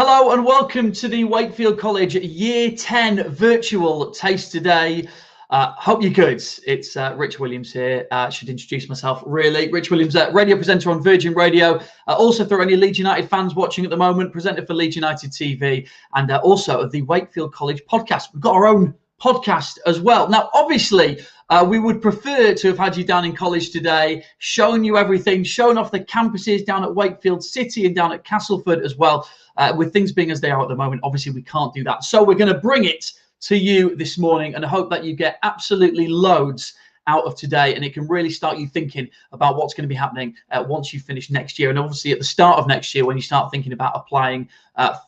Hello and welcome to the Wakefield College Year 10 virtual taste today. Hope you're good. It's Rich Williams here. Should introduce myself really. Rich Williams, radio presenter on Virgin Radio. Also for any Leeds United fans watching at the moment, presenter for Leeds United TV, and also of the Wakefield College podcast. We've got our own podcast as well. Now, obviously, we would prefer to have had you down in college today, showing you everything, showing off the campuses down at Wakefield City and down at Castleford as well. With things being as they are at the moment, obviously we can't do that. So we're going to bring it to you this morning and I hope that you get absolutely loads out of today and it can really start you thinking about what's going to be happening once you finish next year. And obviously at the start of next year, when you start thinking about applying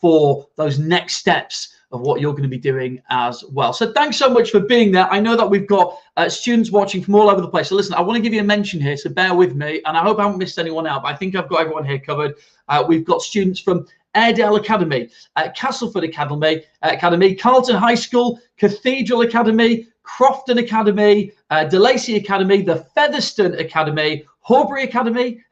for those next steps of what you're going to be doing as well. So thanks so much for being there. I know that we've got students watching from all over the place. So listen, I want to give you a mention here, so bear with me. And I hope I haven't missed anyone out, but I think I've got everyone here covered. We've got students from Airedale Academy, Castleford Academy, Carlton High School, Cathedral Academy, Crofton Academy, De Lacy Academy, the Featherstone Academy, Horbury Academy,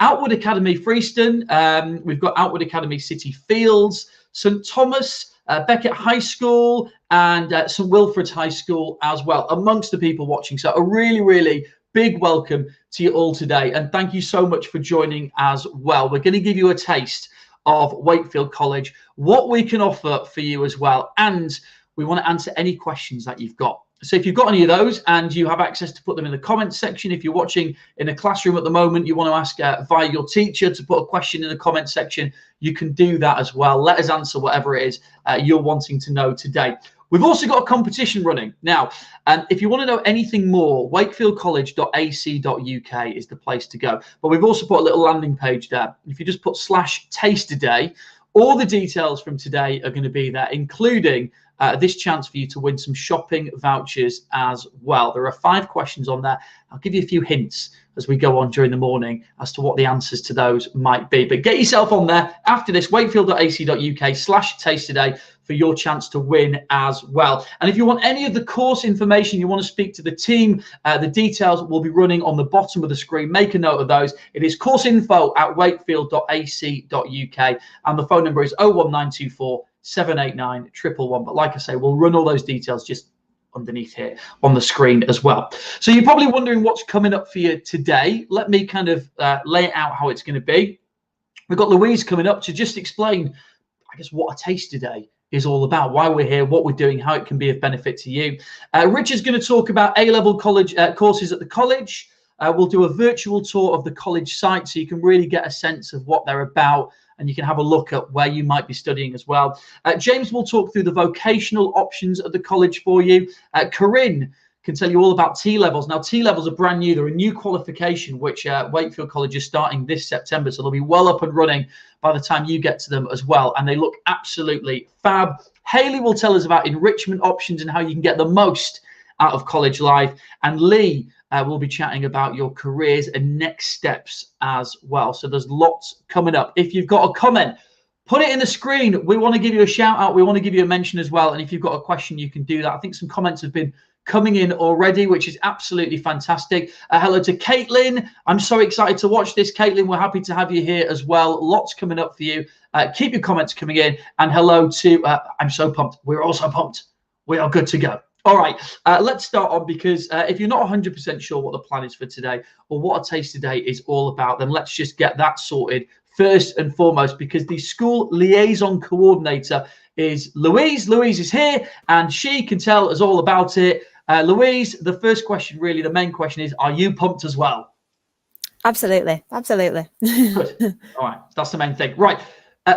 Outwood Academy Freeston. We've got Outwood Academy City Fields, St Thomas, Beckett High School, and St Wilfrid's High School as well, amongst the people watching. So a really, really big welcome to you all today. And thank you so much for joining as well. We're going to give you a taste of Wakefield College, what we can offer for you as well. And we want to answer any questions that you've got. So if you've got any of those and you have access to put them in the comments section, if you're watching in a classroom at the moment, you want to ask via your teacher to put a question in the comment section, you can do that as well. Let us answer whatever it is you're wanting to know today. We've also got a competition running. Now, if you want to know anything more, wakefieldcollege.ac.uk is the place to go. But we've also put a little landing page there. If you just put /taste today, all the details from today are going to be there, including this chance for you to win some shopping vouchers as well. There are 5 questions on there. I'll give you a few hints as we go on during the morning as to what the answers to those might be. But get yourself on there after this, wakefieldcollege.ac.uk/taste today for your chance to win as well. And if you want any of the course information, you want to speak to the team, the details will be running on the bottom of the screen. Make a note of those. It is courseinfo@wakefield.ac.uk and the phone number is 01924 789 111. But like I say, we'll run all those details just underneath here on the screen as well. So you're probably wondering what's coming up for you today. Let me kind of lay it out how it's going to be. We've got Louise coming up to just explain, I guess, what a taste today is all about, why we're here, what we're doing, how it can be of benefit to you. Richard's going to talk about A-level college courses at the college. We'll do a virtual tour of the college site so you can really get a sense of what they're about and you can have a look at where you might be studying as well. James will talk through the vocational options at the college for you. Corinne can tell you all about T-levels. Now, T-levels are brand new. They're a new qualification, which Wakefield College is starting this September. So they'll be well up and running by the time you get to them as well. And they look absolutely fab. Hayley will tell us about enrichment options and how you can get the most out of college life. And Leigh will be chatting about your careers and next steps as well. So there's lots coming up. If you've got a comment, put it in the screen. We want to give you a shout out. We want to give you a mention as well. And if you've got a question, you can do that. I think some comments have been coming in already, which is absolutely fantastic. Hello to Caitlin. I'm so excited to watch this, Caitlin. We're happy to have you here as well. Lots coming up for you. Keep your comments coming in. And hello to, I'm so pumped. We're also pumped. We are good to go. All right, let's start on because if you're not 100% sure what the plan is for today or what a taste today is all about, then let's just get that sorted first and foremost, because the school liaison coordinator is Louise. Louise is here and she can tell us all about it. Louise, the first question, really, the main question is, are you pumped as well? Absolutely. Good. All right, that's the main thing. Right.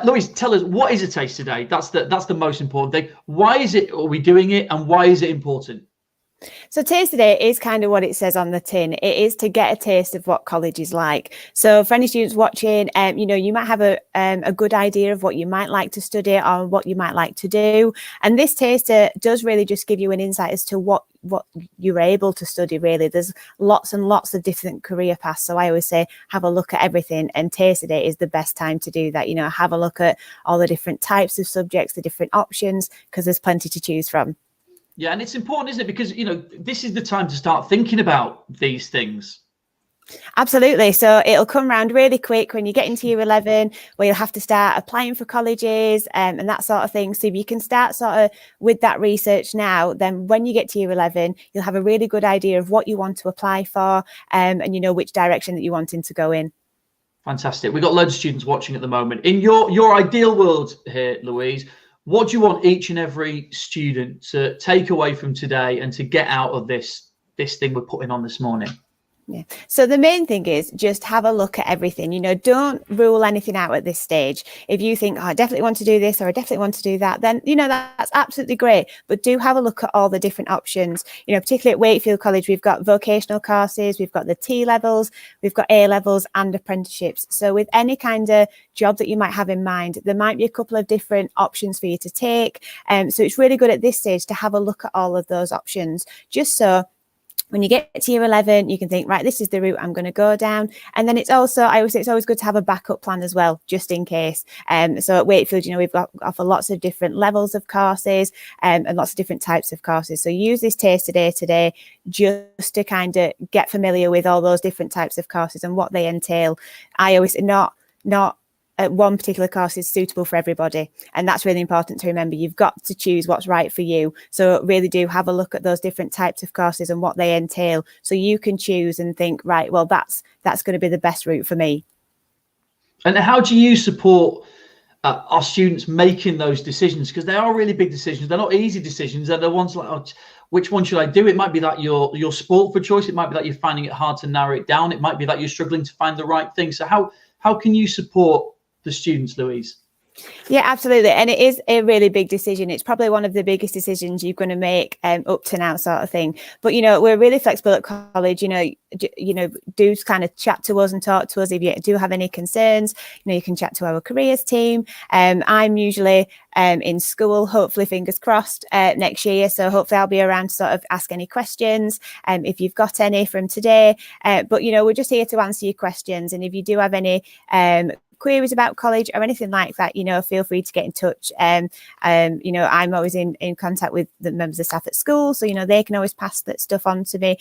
Louise, tell us, what is a taste today? That's the most important thing. Why are we doing it and why is it important? So taste today is kind of what it says on the tin. It is to get a taste of what college is like. So for any students watching, you might have a good idea of what you might like to study or what you might like to do. And this taster does really just give you an insight as to what you're able to study, really. There's lots and lots of different career paths. So I always say, have a look at everything, and taste today is the best time to do that. Have a look at all the different types of subjects, the different options, because there's plenty to choose from. Yeah, and it's important, isn't it? Because, this is the time to start thinking about these things. Absolutely. So it'll come around really quick when you get into year 11, where you'll have to start applying for colleges and that sort of thing. So if you can start sort of with that research now, then when you get to year 11, you'll have a really good idea of what you want to apply for and you know which direction that you're wanting to go in. Fantastic. We've got loads of students watching at the moment. In your ideal world here, Louise, what do you want each and every student to take away from today and to get out of this thing we're putting on this morning? Yeah. So the main thing is just have a look at everything. You know, don't rule anything out at this stage. If you think, oh, I definitely want to do this or I definitely want to do that, then, you know, that's absolutely great. But do have a look at all the different options. You know, particularly at Wakefield College, we've got vocational courses, we've got the T levels, we've got A levels and apprenticeships. So with any kind of job that you might have in mind, there might be a couple of different options for you to take. So it's really good at this stage to have a look at all of those options, just so when you get to year 11, you can think, right, this is the route I'm going to go down. And then it's also, I always say it's always good to have a backup plan as well, just in case. So at Wakefield, you know, we've got offer lots of different levels of courses and lots of different types of courses. So use this taste today just to kind of get familiar with all those different types of courses and what they entail. I always say not one particular course is suitable for everybody, and that's really important to remember. You've got to choose what's right for you, so really do have a look at those different types of courses and what they entail, so you can choose and think, right, well, that's going to be the best route for me. And how do you support our students making those decisions? Because they are really big decisions. They're not easy decisions. They're the ones like, oh, which one should I do? It might be that your sport for choice. It might be that you're finding it hard to narrow it down. It might be that you're struggling to find the right thing. So how can you support the students, Louise? Yeah, absolutely. And it is a really big decision. It's probably one of the biggest decisions you're going to make up to now, sort of thing. But, you know, we're really flexible at college. You know, do kind of chat to us and talk to us if you do have any concerns. You know, you can chat to our careers team. I'm usually in school, hopefully, fingers crossed, next year. So hopefully I'll be around to sort of ask any questions if you've got any from today. But, you know, we're just here to answer your questions. And if you do have any queries about college or anything like that, you know, feel free to get in touch. You know, I'm always in contact with the members of staff at school, so, you know, they can always pass that stuff on to me.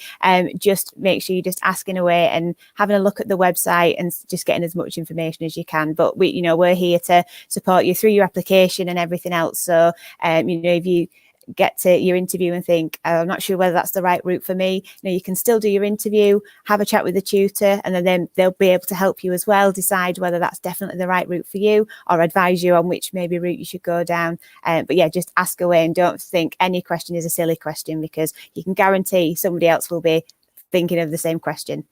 Just make sure you're just asking away and having a look at the website and just getting as much information as you can. But we, you know, we're here to support you through your application and everything else. So, you know, if you get to your interview and think, I'm not sure whether that's the right route for me, you know, you can still do your interview, have a chat with the tutor, and then they'll be able to help you as well decide whether that's definitely the right route for you, or advise you on which maybe route you should go down. But yeah, just ask away and don't think any question is a silly question, because you can guarantee somebody else will be thinking of the same question.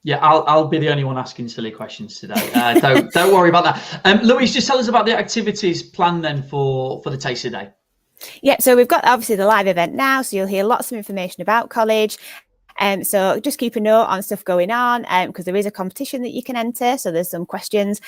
Yeah, I'll be the only one asking silly questions today. Don't worry about that. Louise, just tell us about the activities planned then for the taste today. Yeah, so we've got obviously the live event now, so you'll hear lots of information about college. So just keep a note on stuff going on, because there is a competition that you can enter. So there's some questions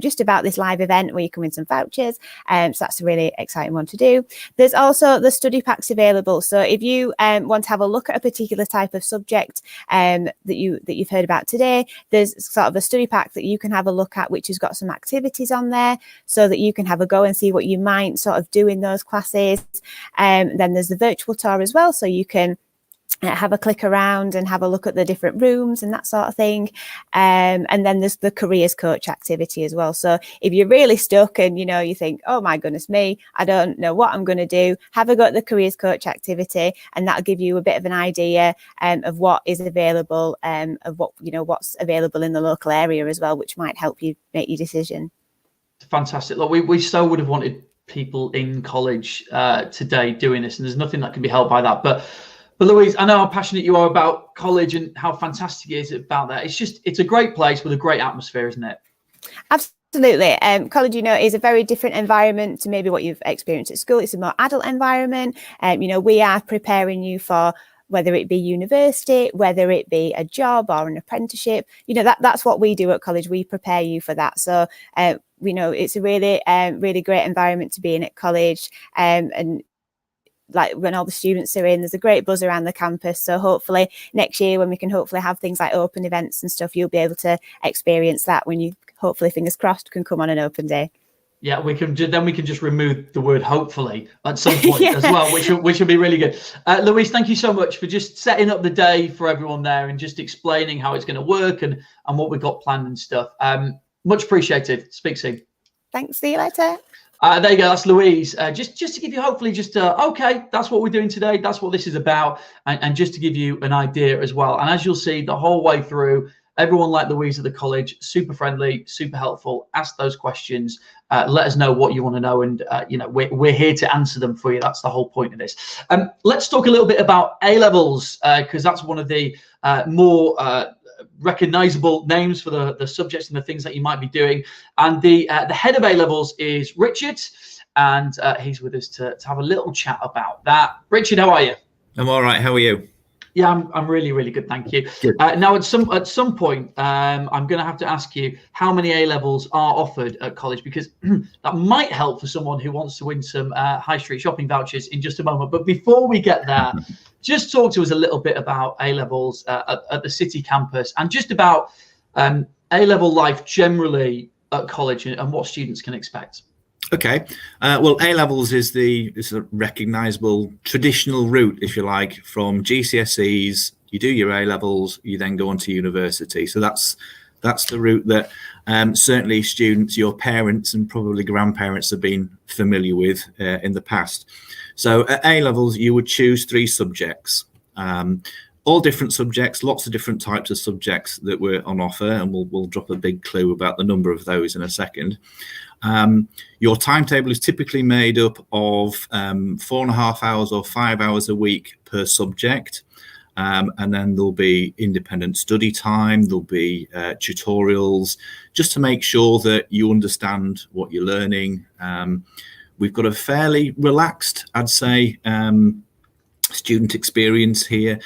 just about this live event where you can win some vouchers. So that's a really exciting one to do. There's also the study packs available. So if you want to have a look at a particular type of subject that you've heard about today, there's sort of a study pack that you can have a look at, which has got some activities on there, so that you can have a go and see what you might sort of do in those classes. Then there's the virtual tour as well, so you can have a click around and have a look at the different rooms and that sort of thing. And then there's the careers coach activity as well. So if you're really stuck and, you know, you think, oh my goodness me, I don't know what I'm going to do, have a go at the careers coach activity, and that'll give you a bit of an idea of what is available, of what, you know, what's available in the local area as well, which might help you make your decision. Fantastic. Look, we so would have wanted people in college today doing this, and there's nothing that can be helped by that. But Louise, I know how passionate you are about college and how fantastic it is about that. It's a great place with a great atmosphere, isn't it? Absolutely. College, you know, is a very different environment to maybe what you've experienced at school. It's a more adult environment. You know, we are preparing you for whether it be university, whether it be a job or an apprenticeship. You know, that's what we do at college. We prepare you for that. So, you know, it's a really, really great environment to be in at college. And like when all the students are in, there's a great buzz around the campus. So hopefully next year, when we can hopefully have things like open events and stuff, you'll be able to experience that when you hopefully, fingers crossed, can come on an open day. Yeah, we can just remove the word hopefully at some point Yeah. as well, which will be really good. Louise, thank you so much for just setting up the day for everyone there and just explaining how it's going to work and what we've got planned and stuff. Much appreciated. Speak soon. Thanks. See you later. There you go. That's Louise. Just to give you hopefully okay, that's what we're doing today. That's what this is about. And just to give you an idea as well. And as you'll see the whole way through, everyone like Louise at the college, super friendly, super helpful. Ask those questions. Let us know what you want to know. And, we're here to answer them for you. That's the whole point of this. Let's talk a little bit about A-levels, because that's one of the more recognizable names for the subjects and the things that you might be doing. And the head of A-levels is Richard, and he's with us to have a little chat about that. Richard, how are you? I'm all right. How are you? Yeah, I'm really, really good, thank you. Now, at some point, I'm going to have to ask you how many A-levels are offered at college, because that might help for someone who wants to win some high street shopping vouchers in just a moment. But before we get there, just talk to us a little bit about A-levels at the city campus and just about A-level life generally at college and what students can expect. Okay. Well, A-levels is a recognisable traditional route, if you like, from GCSEs. You do your A-levels, you then go on to university. So that's the route that certainly students, your parents and probably grandparents have been familiar with in the past. So at A-levels, you would choose 3 subjects, all different subjects, lots of different types of subjects that were on offer, and we'll drop a big clue about the number of those in a second. Your timetable is typically made up of 4.5 hours or 5 hours a week per subject. And then there'll be independent study time, there'll be tutorials, just to make sure that you understand what you're learning. We've got a fairly relaxed, I'd say, student experience here.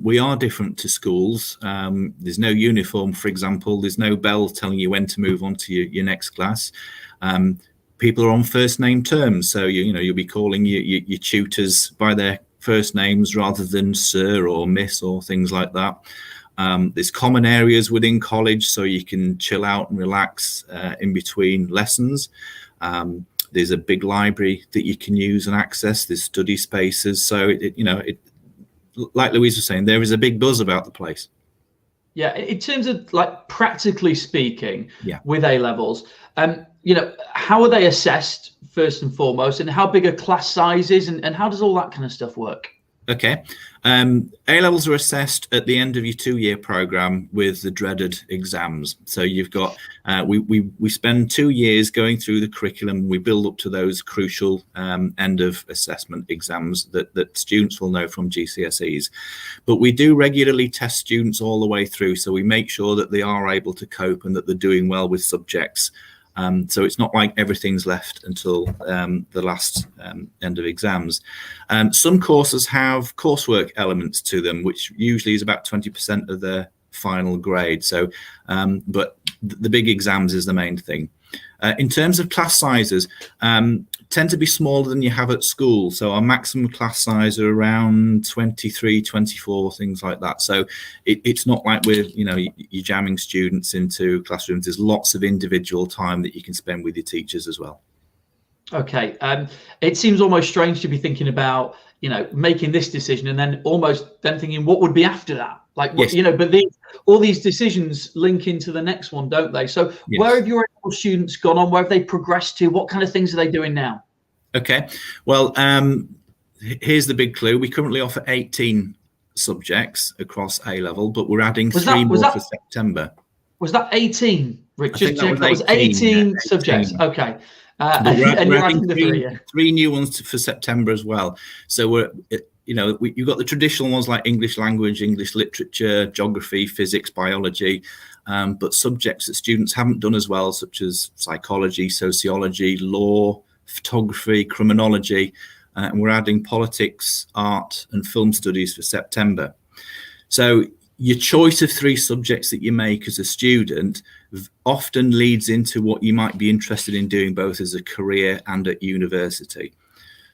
We are different to schools. There's no uniform, for example. There's no bell telling you when to move on to your next class. People are on first name terms, so you'll be calling your tutors by their first names rather than sir or miss or things like that. There's common areas within college, so you can chill out and relax in between lessons. There's a big library that you can use and access. There's study spaces. So, like Louise was saying, there is a big buzz about the place. Yeah, in terms of like practically speaking, with A-levels, how are they assessed first and foremost, and how big are class sizes, and how does all that kind of stuff work? Okay. A-levels are assessed at the end of your 2-year program with the dreaded exams. So you've got, we spend 2 years going through the curriculum. We build up to those crucial end of assessment exams that students will know from GCSEs. But we do regularly test students all the way through. So we make sure that they are able to cope and that they're doing well with subjects. So it's not like everything's left until the last end of exams. Some courses have coursework elements to them, which usually is about 20% of their final grade. So, but the big exams is the main thing. In terms of class sizes, tend to be smaller than you have at school. So our maximum class size are around 23, 24, things like that. So it's not like you're jamming students into classrooms. There's lots of individual time that you can spend with your teachers as well. Okay. It seems almost strange to be thinking about, making this decision and then almost then thinking what would be after that. Like, yes. But all these decisions link into the next one, don't they? So yes. Where have your students gone on? Where have they progressed to? What kind of things are they doing now? Okay. Well, here's the big clue. We currently offer 18 subjects across A-level, but we're adding 3 more for September. Was that 18, Rich? That was 18 subjects. Okay. And you're adding 3 new ones for September as well. So you've got the traditional ones like English language, English literature, geography, physics, biology, but subjects that students haven't done as well, such as psychology, sociology, law, photography, criminology, and we're adding politics, art, and film studies for September. So your choice of 3 subjects that you make as a student often leads into what you might be interested in doing both as a career and at university.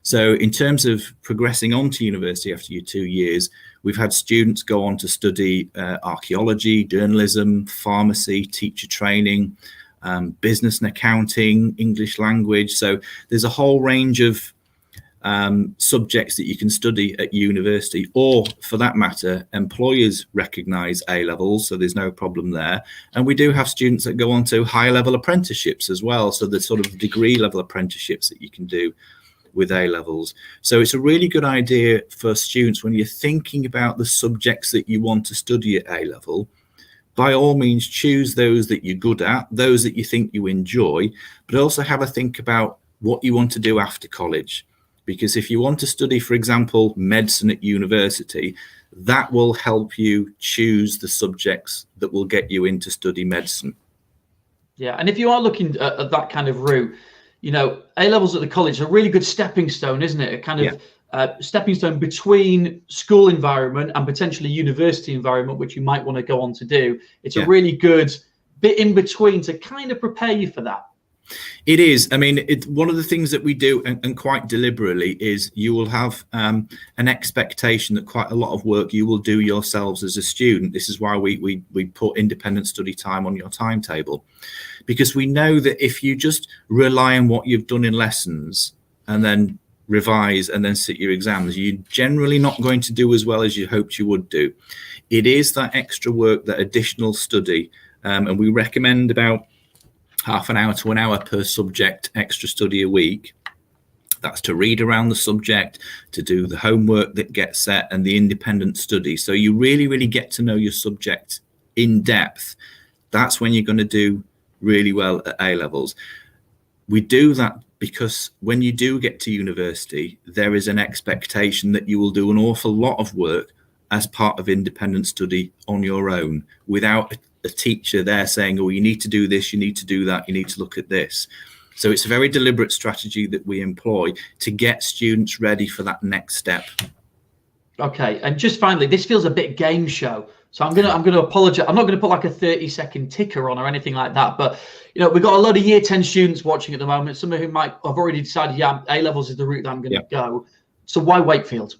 So in terms of progressing on to university after your 2 years, we've had students go on to study archaeology, journalism, pharmacy, teacher training, business and accounting, English language. So there's a whole range of subjects that you can study at university, or for that matter, employers recognise A levels, so there's no problem there. And we do have students that go on to higher level apprenticeships as well, so the sort of degree level apprenticeships that you can do with A levels. So it's a really good idea for students when you're thinking about the subjects that you want to study at A level. By all means, choose those that you're good at, those that you think you enjoy, but also have a think about what you want to do after college. Because if you want to study, for example, medicine at university, that will help you choose the subjects that will get you into study medicine. Yeah, and if you are looking at that kind of route, you know, A levels at the college is a really good stepping stone, isn't it? A kind of stepping stone between school environment and potentially university environment, which you might want to go on to do. It's a really good bit in between to kind of prepare you for that. It is. I mean, one of the things that we do, and quite deliberately, is you will have an expectation that quite a lot of work you will do yourselves as a student. This is why we put independent study time on your timetable, because we know that if you just rely on what you've done in lessons and then revise and then sit your exams, you're generally not going to do as well as you hoped you would do. It is that extra work, that additional study, and we recommend about half an hour to an hour per subject extra study a week. That's to read around the subject, to do the homework that gets set, and the independent study. So you really, really get to know your subject in depth. That's when you're going to do really well at A levels. We do that because when you do get to university, there is an expectation that you will do an awful lot of work as part of independent study on your own, without a teacher there saying, oh, you need to do this, you need to do that, you need to look at this. So it's a very deliberate strategy that we employ to get students ready for that next step. Okay, and just finally, this feels a bit game show. So I'm gonna apologize. I'm not gonna put like a 30-second ticker on or anything like that. But you know, we've got a lot of year 10 students watching at the moment. Some of whom might have already decided, yeah, A levels is the route that I'm gonna go. So why Wakefield?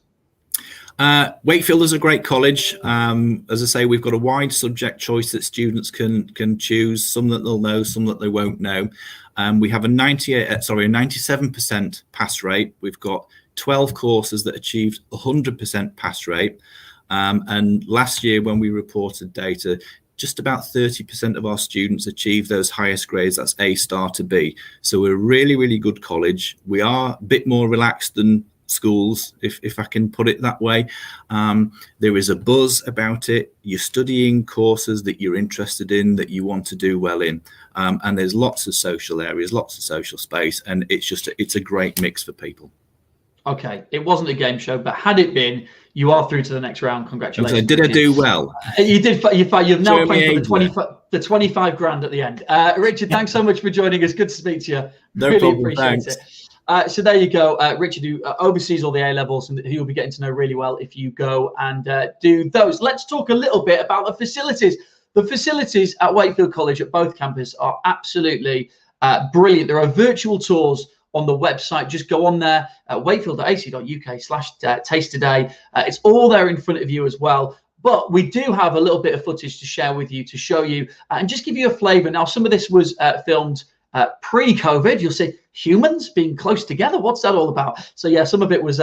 Wakefield is a great college. As I say, we've got a wide subject choice that students can choose, some that they'll know, some that they won't know. We have a 97% pass rate. We've got 12 courses that achieved 100% pass rate. And last year, when we reported data, just about 30% of our students achieved those highest grades. That's A star to B. So we're a really, really good college. We are a bit more relaxed than schools, if I can put it that way. There is a buzz about it. You're studying courses that you're interested in, that you want to do well in, and there's lots of social areas, lots of social space, and it's a great mix for people. Okay, it wasn't a game show, but had it been, you are through to the next round. Congratulations. So did I do well? You did. You've now played for the 25 grand at the end. Richard, thanks so much for joining us. Good to speak to you. No really problem, appreciate thanks. it. So there you go, Richard, who oversees all the A levels, and who you'll be getting to know really well if you go and do those. Let's talk a little bit about the facilities. The facilities at Wakefield College at both campuses are absolutely brilliant. There are virtual tours on the website. Just go on there at wakefield.ac.uk/taste today. It's all there in front of you as well. But we do have a little bit of footage to share with you, to show you and just give you a flavour. Now, some of this was filmed pre-COVID. You'll see humans being close together. What's that all about? So yeah, some of it was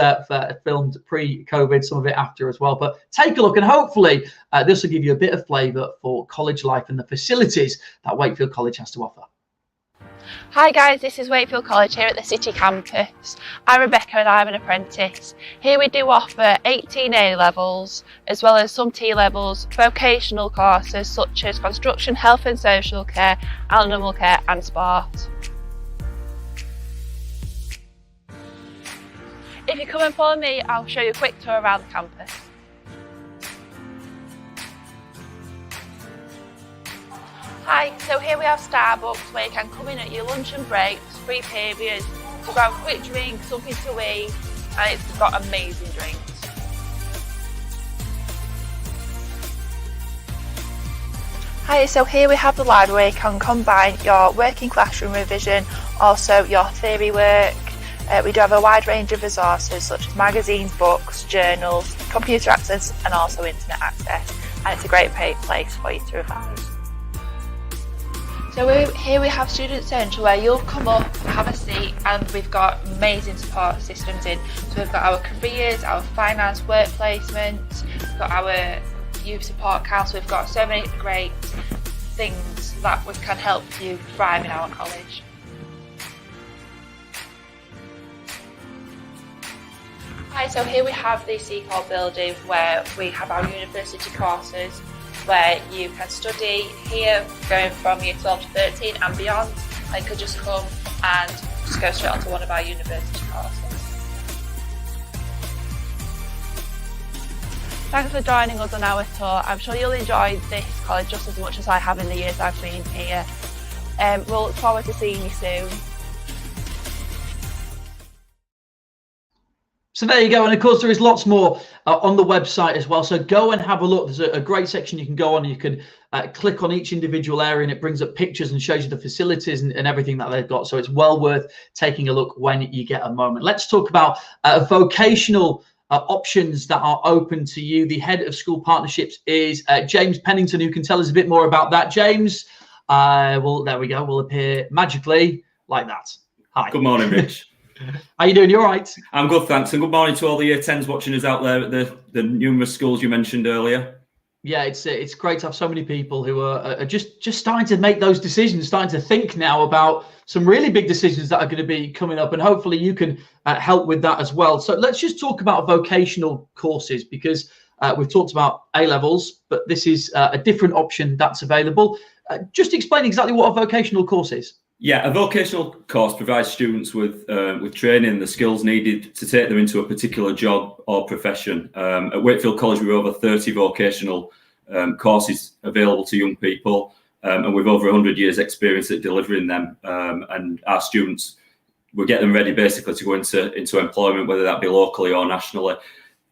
filmed pre-COVID, some of it after as well. But take a look, and hopefully this will give you a bit of flavour for college life and the facilities that Wakefield College has to offer. Hi guys, this is Wakefield College here at the City Campus. I'm Rebecca and I'm an apprentice. Here we do offer 18 A levels as well as some T levels, vocational courses such as construction, health and social care, animal care and sport. If you come and follow me, I'll show you a quick tour around the campus. Hi, so here we have Starbucks where you can come in at your lunch and breaks, free periods, to grab a quick drink, something to eat, and it's got amazing drinks. Hi, so here we have the library where you can combine your working classroom revision, also your theory work. We do have a wide range of resources such as magazines, books, journals, computer access and also internet access, and it's a great place for you to revise. So here we have Student Central, where you'll come up, have a seat, and we've got amazing support systems in. So we've got our careers, our finance, work placement, we've got our youth support council. We've got so many great things that can help you thrive in our college. Hi, so here we have the Seacall building, where we have our university courses, where you can study here going from year 12 to 13 and beyond. And you could just come and just go straight onto one of our university courses. Thanks for joining us on our tour. I'm sure you'll enjoy this college just as much as I have in the years I've been here. We'll look forward to seeing you soon. So there you go, and of course there is lots more on the website as well, so go and have a look. There's a great section you can go on, and you can click on each individual area, and it brings up pictures and shows you the facilities and everything that they've got, so it's well worth taking a look when you get a moment. Let's talk about vocational options that are open to you. The head of school partnerships is James Pennington, who can tell us a bit more about that. James, well, there we go, will appear magically like that. Hi. Good morning, Rich. How you doing? You all right? I'm good, thanks. And good morning to all the Year 10s watching us out there at the numerous schools you mentioned earlier. Yeah, it's great to have so many people who are just starting to make those decisions, starting to think now about some really big decisions that are going to be coming up, and hopefully you can help with that as well. So let's just talk about vocational courses, because we've talked about A-levels, but this is a different option that's available. Just explain exactly what a vocational course is. Yeah, a vocational course provides students with training and the skills needed to take them into a particular job or profession. At Wakefield College, we have over 30 vocational courses available to young people, and we've over 100 years experience at delivering them. And our students, we get them ready basically to go into employment, whether that be locally or nationally.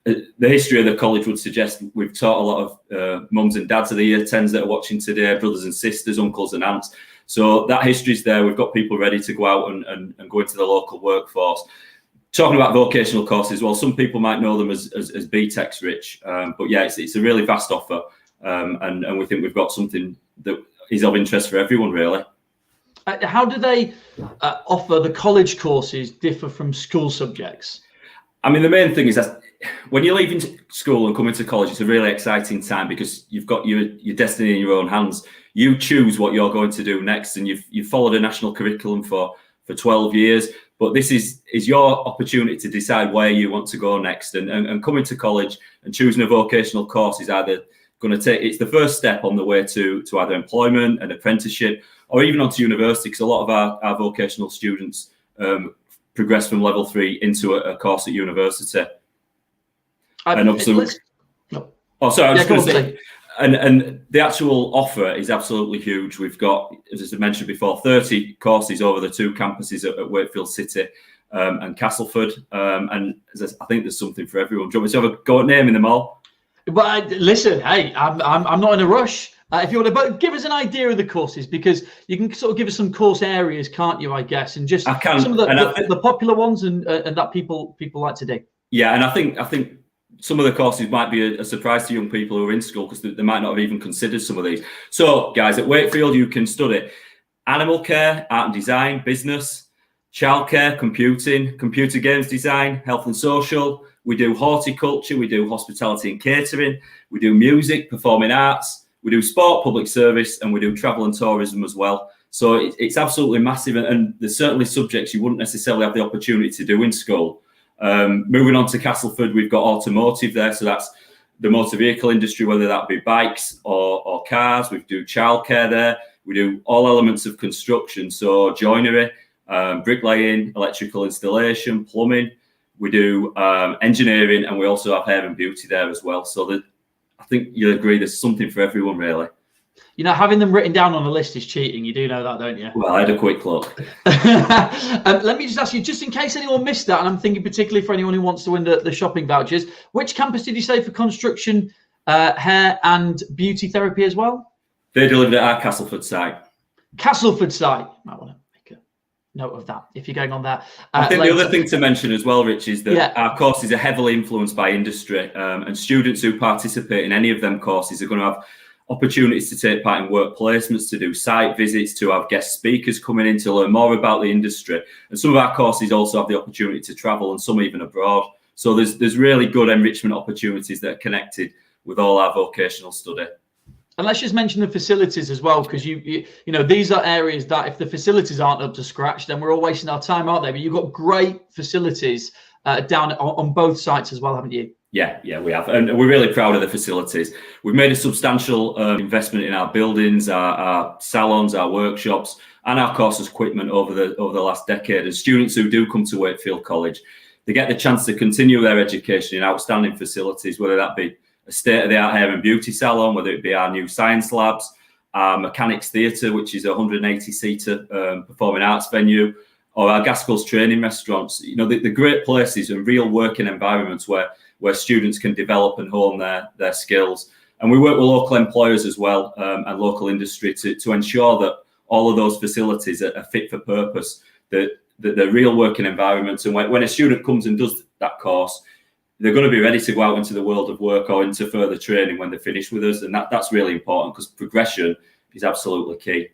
The history of the college would suggest we've taught a lot of mums and dads of the Year 10s that are watching today, brothers and sisters, uncles and aunts. So that history's there. We've got people ready to go out and go into the local workforce. Talking about vocational courses, well, some people might know them as BTECs, Rich. But yeah, it's a really vast offer. And we think we've got something that is of interest for everyone, really. How do they offer the college courses differ from school subjects? I mean, the main thing is that when you're leaving school and coming to college, it's a really exciting time because you've got your destiny in your own hands. You choose what you're going to do next, and you've followed a national curriculum for 12 years. But this is your opportunity to decide where you want to go next. And coming to college and choosing a vocational course is either going to it's the first step on the way to either employment, an apprenticeship, or even onto university, because a lot of our vocational students progress from level 3 into a course at university. And obviously, I was going to say, and the actual offer is absolutely huge. We've got, as I mentioned before, 30 courses over the 2 campuses at Wakefield City and Castleford. And I think there's something for everyone. Do you want me to have a go at naming them all? But listen, hey, I'm not in a rush. If you want to, but give us an idea of the courses, because you can sort of give us some course areas, can't you? I guess, and just some of the popular ones and that people like to do. Yeah, and I think some of the courses might be a surprise to young people who are in school, because they might not have even considered some of these. So, guys, at Wakefield, you can study animal care, art and design, business, childcare, computing, computer games design, health and social. We do horticulture, we do hospitality and catering, we do music, performing arts, we do sport, public service, and we do travel and tourism as well. So it's absolutely massive, and there's certainly subjects you wouldn't necessarily have the opportunity to do in school. Moving on to Castleford, we've got automotive there, so that's the motor vehicle industry, whether that be bikes or cars. We do childcare there. We do all elements of construction, so joinery, bricklaying, electrical installation, plumbing. We do engineering, and we also have hair and beauty there as well. So I think you'll agree there's something for everyone, really. You know, having them written down on a list is cheating. You do know that, don't you? Well, I had a quick look. Let me just ask you, just in case anyone missed that, and I'm thinking particularly for anyone who wants to win the shopping vouchers, which campus did you say for construction, hair and beauty therapy as well? They delivered at our Castleford site. Castleford site. Might want to make a note of that if you're going on that. I think the other thing to mention as well, Rich, is that our courses are heavily influenced by industry, and students who participate in any of them courses are going to have opportunities to take part in work placements, to do site visits, to have guest speakers coming in to learn more about the industry. And some of our courses also have the opportunity to travel, and some even abroad. So there's really good enrichment opportunities that are connected with all our vocational study. And let's just mention the facilities as well, because you know, these are areas that if the facilities aren't up to scratch, then we're all wasting our time, aren't they? But you've got great facilities down on both sites as well, haven't you? Yeah, we have, and we're really proud of the facilities. We've made a substantial investment in our buildings, our salons, our workshops, and our courses equipment over the last decade. And students who do come to Wakefield College, they get the chance to continue their education in outstanding facilities, whether that be a state-of-the-art hair and beauty salon, whether it be our new science labs, our mechanics theatre, which is a 180-seater performing arts venue, or our Gaskell's training restaurants. You know, the great places and real working environments where students can develop and hone their skills. And we work with local employers as well, and local industry to ensure that all of those facilities are fit for purpose, that they're real working environments. And when a student comes and does that course, they're going to be ready to go out into the world of work or into further training when they're finished with us. And that's really important, because progression is absolutely key.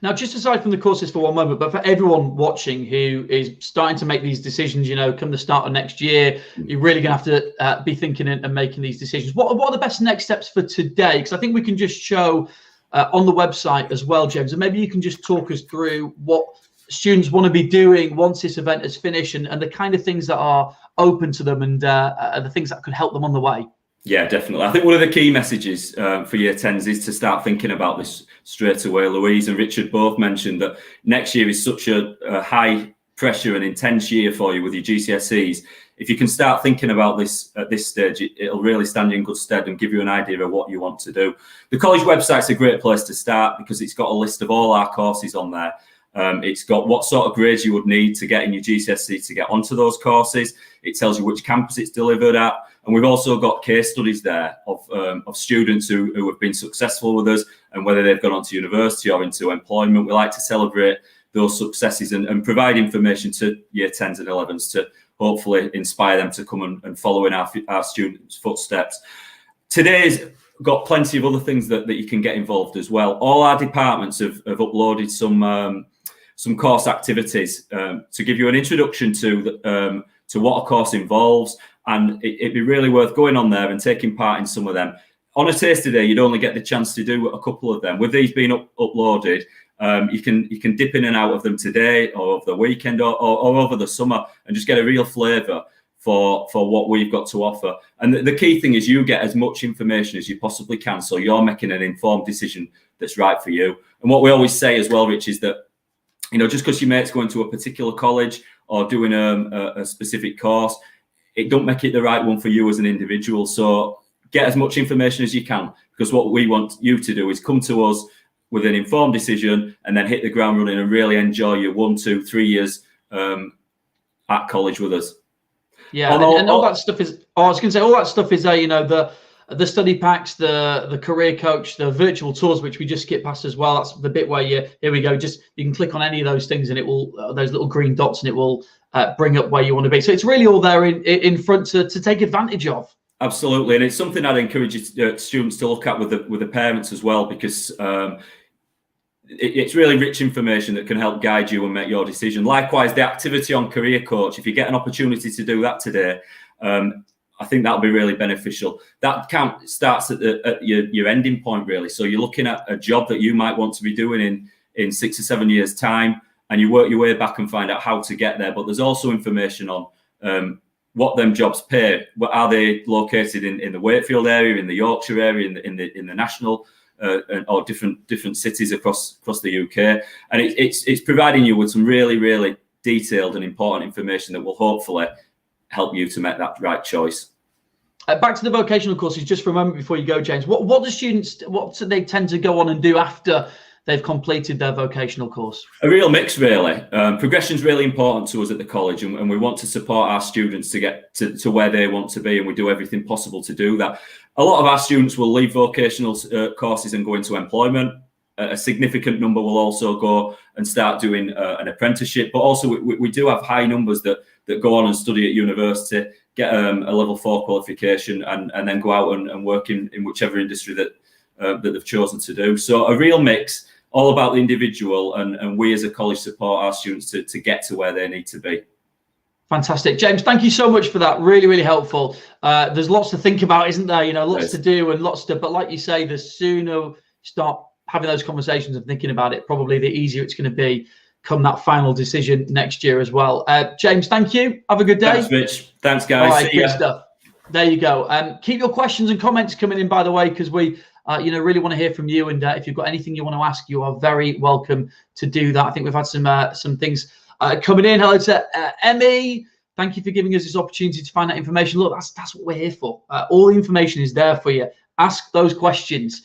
Now, just aside from the courses for one moment, but for everyone watching who is starting to make these decisions, you know, come the start of next year, you're really going to have to be thinking and making these decisions. What are the best next steps for today? Because I think we can just show on the website as well, James, and maybe you can just talk us through what students want to be doing once this event is finished, and the kind of things that are open to them, and the things that could help them on the way. Yeah, definitely. I think one of the key messages for year 10s is to start thinking about this straight away. Louise and Richard both mentioned that next year is such a high pressure and intense year for you with your GCSEs. If you can start thinking about this at this stage, it'll really stand you in good stead and give you an idea of what you want to do. The college website's a great place to start, because it's got a list of all our courses on there. It's got what sort of grades you would need to get in your GCSE to get onto those courses. It tells you which campus it's delivered at. And we've also got case studies there of students who have been successful with us, and whether they've gone on to university or into employment. We like to celebrate those successes and provide information to year 10s and 11s to hopefully inspire them to come and follow in our students' footsteps. Today's got plenty of other things that you can get involved as well. All our departments have uploaded some course activities to give you an introduction to what a course involves, and it'd be really worth going on there and taking part in some of them. On a taster day, you'd only get the chance to do a couple of them. With these being uploaded, you can dip in and out of them today or over the weekend or over the summer, and just get a real flavour for what we've got to offer. And the key thing is you get as much information as you possibly can, so you're making an informed decision that's right for you. And what we always say as well, Rich, is that, you know, just because your mate's going to a particular college or doing a specific course, it don't make it the right one for you as an individual. So get as much information as you can, because what we want you to do is come to us with an informed decision and then hit the ground running and really enjoy your 1, 2, 3 years at college with us. Yeah, and all that stuff is. I was going to say, all that stuff is you know, the study packs, the career coach, the virtual tours, which we just skipped past as well. That's the bit where here we go. Just you can click on any of those things, and it will those little green dots, and it will bring up where you want to be. So it's really all there in front to take advantage of. Absolutely, and it's something I'd encourage students to look at with the parents as well, because it's really rich information that can help guide you and make your decision. Likewise, the activity on Career Coach, if you get an opportunity to do that today, I think that'll be really beneficial. That count starts at your ending point, really. So you're looking at a job that you might want to be doing in 6 or 7 years' time, and you work your way back and find out how to get there. But there's also information on what them jobs pay. Are they located in the Wakefield area, in the Yorkshire area, in the national or different cities across the UK? And it's providing you with some really, really detailed and important information that will hopefully help you to make that right choice. Back to the vocational courses just for a moment before you go, James. What do they tend to go on and do after they've completed their vocational course? A real mix, really. Progression is really important to us at the college, and we want to support our students to get to where they want to be, and we do everything possible to do that. A lot of our students will leave vocational courses and go into employment. A significant number will also go and start doing an apprenticeship, but also we do have high numbers that go on and study at university, get a level 4 qualification, and then go out and work in whichever industry that that they've chosen to do. So a real mix, all about the individual, and we as a college support our students to get to where they need to be. Fantastic. James, thank you so much for that. Really, really helpful. There's lots to think about, isn't there? You know, lots to do and lots to, but like you say, the sooner you start having those conversations and thinking about it, probably the easier it's going to be come that final decision next year as well. James, thank you. Have a good day. Thanks, Rich. Thanks, guys. All right, good stuff. There you go. Keep your questions and comments coming in, by the way, because we really want to hear from you. And if you've got anything you want to ask, you are very welcome to do that. I think we've had some things coming in. Hello to Emmy. Thank you for giving us this opportunity to find out information. Look, that's what we're here for. All the information is there for you. Ask those questions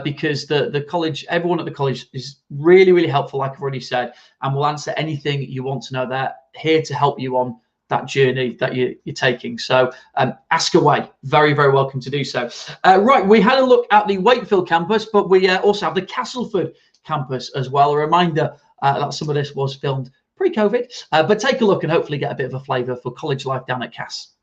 because the college, everyone at the college is really, really helpful, like I've already said, and will answer anything you want to know. They're here to help you on that journey that you're taking. So ask away. Very, very welcome to do so. Right, we had a look at the Wakefield campus, but we also have the Castleford campus as well. A reminder that some of this was filmed pre-COVID, but take a look and hopefully get a bit of a flavour for college life down at Cass.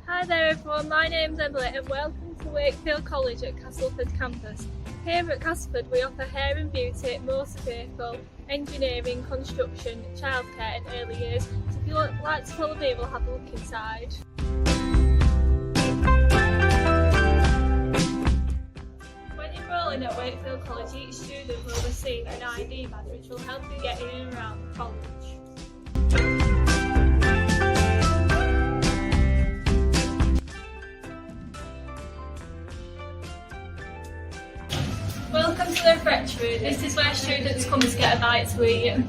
Hi there everyone, my name's Emily and welcome to Wakefield College at Castleford campus. Here at Castleford we offer hair and beauty, motor vehicle, engineering, construction, childcare and early years. So if you would like to follow me, we'll have a look inside. When enrolling at Wakefield College, each student will receive an ID badge which will help you get in and around the college. Welcome to the refectory. This is where students come to get a bite to eat.